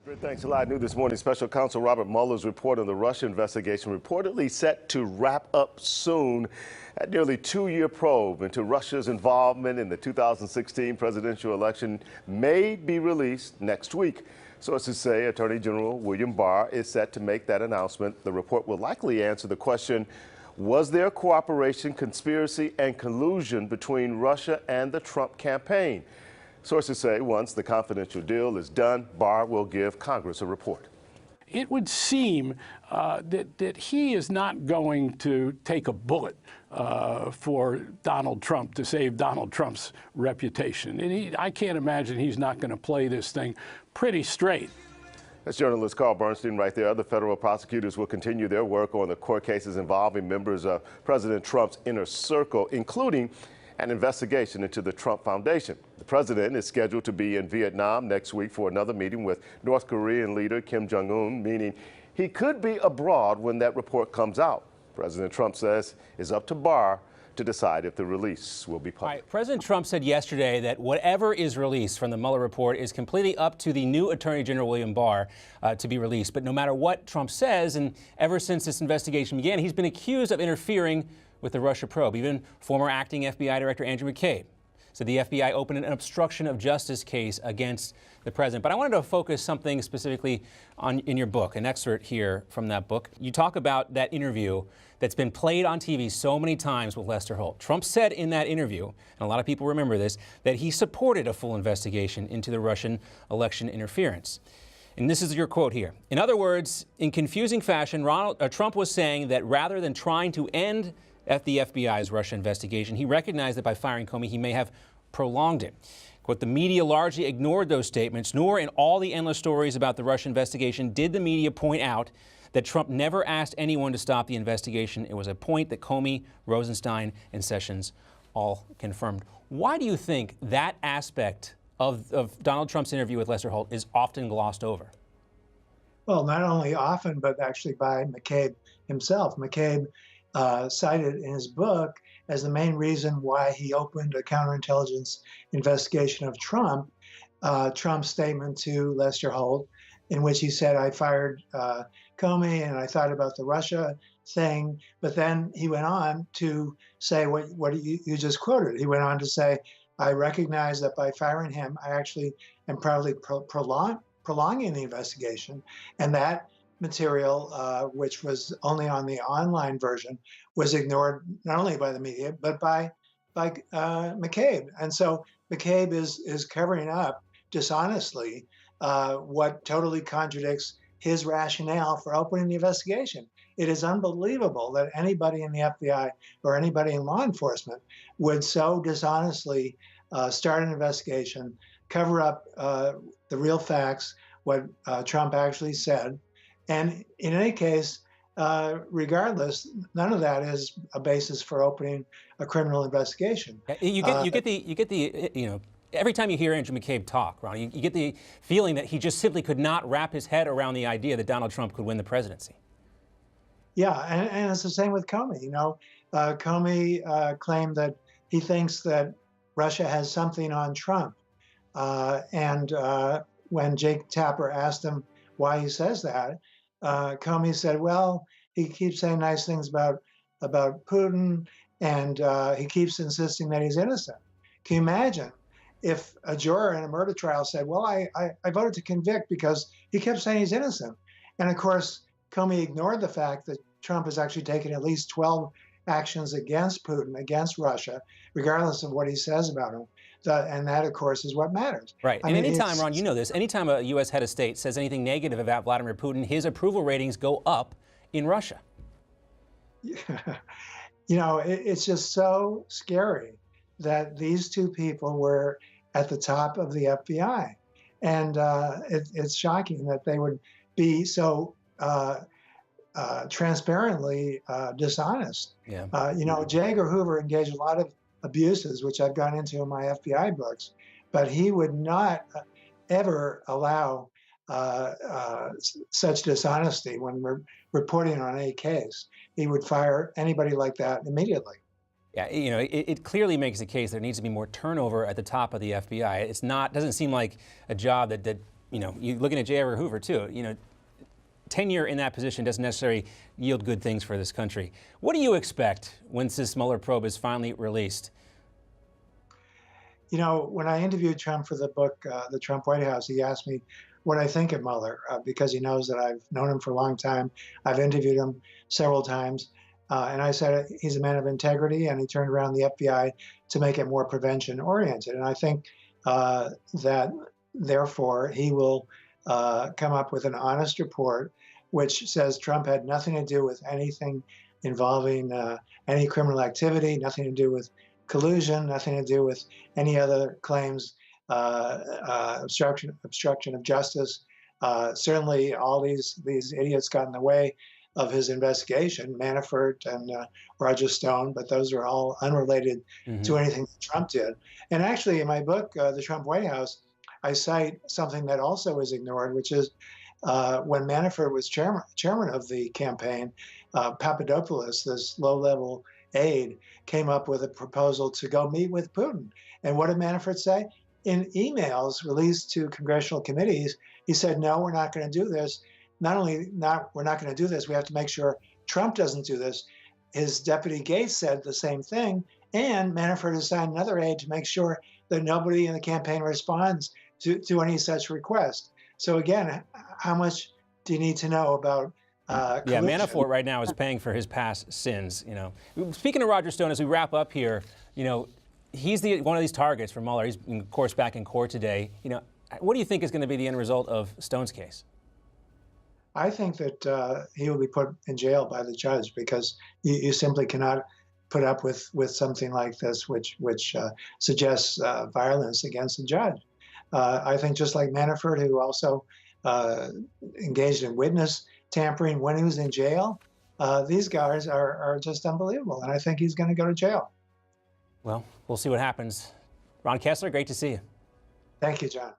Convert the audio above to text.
Great, thanks a lot. New this morning, Special Counsel Robert Mueller's report on the Russia investigation reportedly set to wrap up soon. That nearly two-year probe into Russia's involvement in the 2016 presidential election may be released next week. Sources say Attorney General William Barr is set to make that announcement. The report will likely answer the question, was there cooperation, conspiracy, and collusion between Russia and the Trump campaign? Sources say once the confidential deal is done, Barr will give Congress a report. It would seem that he is not going to take a bullet for Donald Trump to save Donald Trump's reputation. And I can't imagine he's not going to play this thing pretty straight. That's journalist Carl Bernstein right there. Other federal prosecutors will continue their work on the court cases involving members of President Trump's inner circle, including an investigation into the Trump Foundation. The president is scheduled to be in Vietnam next week for another meeting with North Korean leader Kim Jong-un, meaning he could be abroad when that report comes out. President Trump says it's up to Barr to decide if the release will be public. Right. President Trump said yesterday that whatever is released from the Mueller report is completely up to the new Attorney General William Barr to be released. But no matter what Trump says, and ever since this investigation began, he's been accused of interfering with the Russia probe. Even former acting FBI Director Andrew McCabe said the FBI opened an obstruction of justice case against the president. But I wanted to focus something specifically on in your book, an excerpt here from that book. You talk about that interview that's been played on TV so many times with Lester Holt. Trump said in that interview, and a lot of people remember this, that he supported a full investigation into the Russian election interference. And this is your quote here. In other words, in confusing fashion, Trump was saying that rather than trying to end the FBI's Russia investigation, he recognized that by firing Comey, he may have prolonged it. Quote, the media largely ignored those statements, nor in all the endless stories about the Russia investigation did the media point out that Trump never asked anyone to stop the investigation. It was a point that Comey, Rosenstein, and Sessions all confirmed. Why do you think that aspect of Donald Trump's interview with Lester Holt is often glossed over? Well, not only often, but actually by McCabe himself. McCabe cited in his book as the main reason why he opened a counterintelligence investigation of Trump, Trump's statement to Lester Holt, in which he said, I fired Comey and I thought about the Russia thing. But then he went on to say what you just quoted. He went on to say, I recognize that by firing him, I actually am probably prolonging the investigation. And that material, which was only on the online version, was ignored not only by the media, but by McCabe. And so McCabe is covering up dishonestly what totally contradicts his rationale for opening the investigation. It is unbelievable that anybody in the FBI or anybody in law enforcement would so dishonestly start an investigation, cover up the real facts, what Trump actually said. And in any case, regardless, none of that is a basis for opening a criminal every time you hear Andrew McCabe talk, Ron, you get the feeling that he just simply could not wrap his head around the idea that Donald Trump could win the presidency. Yeah, and it's the same with Comey. You know, Comey claimed that he thinks that Russia has something on Trump. When Jake Tapper asked him why he says that, Comey said, well, he keeps saying nice things about Putin, and he keeps insisting that he's innocent. Can you imagine if a juror in a murder trial said, well, I voted to convict because he kept saying he's innocent? And of course, Comey ignored the fact that Trump has actually taken at least 12 actions against Putin, against Russia, regardless of what he says about him. And that, of course, is what matters. Right. And anytime, Ron, you know this, anytime a U.S. head of state says anything negative about Vladimir Putin, his approval ratings go up in Russia. You know, it's just so scary that these two people were at the top of the FBI. And it's shocking that they would be so transparently dishonest. Yeah. You know, J. Edgar Hoover engaged a lot of abuses, which I've gone into in my FBI books, but he would not ever allow such dishonesty when we're reporting on any case. He would fire anybody like that immediately. Yeah, you know, it clearly makes the case there needs to be more turnover at the top of the FBI. It's not, doesn't seem like a job that you know, you're looking at J. Edgar Hoover too. You know, tenure in that position doesn't necessarily yield good things for this country. What do you expect once this Mueller probe is finally released? You know, when I interviewed Trump for the book, The Trump White House, he asked me what I think of Mueller because he knows that I've known him for a long time. I've interviewed him several times. And I said he's a man of integrity, and he turned around the FBI to make it more prevention oriented. And I think that, therefore, he will come up with an honest report which says Trump had nothing to do with anything involving any criminal activity, nothing to do with collusion, nothing to do with any other claims, obstruction of justice. Certainly, all these idiots got in the way of his investigation, Manafort and Roger Stone, but those are all unrelated to anything that Trump did. And actually, in my book, The Trump White House, I cite something that also is ignored, which is when Manafort was chairman of the campaign, Papadopoulos, this low-level aide, came up with a proposal to go meet with Putin. And what did Manafort say? In emails released to congressional committees, he said, no, we're not going to do this. Not only we're not going to do this, we have to make sure Trump doesn't do this. His deputy Gates said the same thing, and Manafort assigned another aide to make sure that nobody in the campaign responds to any such request. So again, how much do you need to know about yeah, Manafort right now is paying for his past sins. You know, speaking of Roger Stone, as we wrap up here, you know, he's one of these targets for Mueller. He's, of course, back in court today. You know, what do you think is going to be the end result of Stone's case? I think that he will be put in jail by the judge because you simply cannot put up with something like this, which suggests violence against the judge. I think just like Manafort, who also engaged in witness tampering when he was in jail, these guys are just unbelievable, and I think he's going to go to jail. Well, we'll see what happens. Ron Kessler, great to see you. Thank you, John.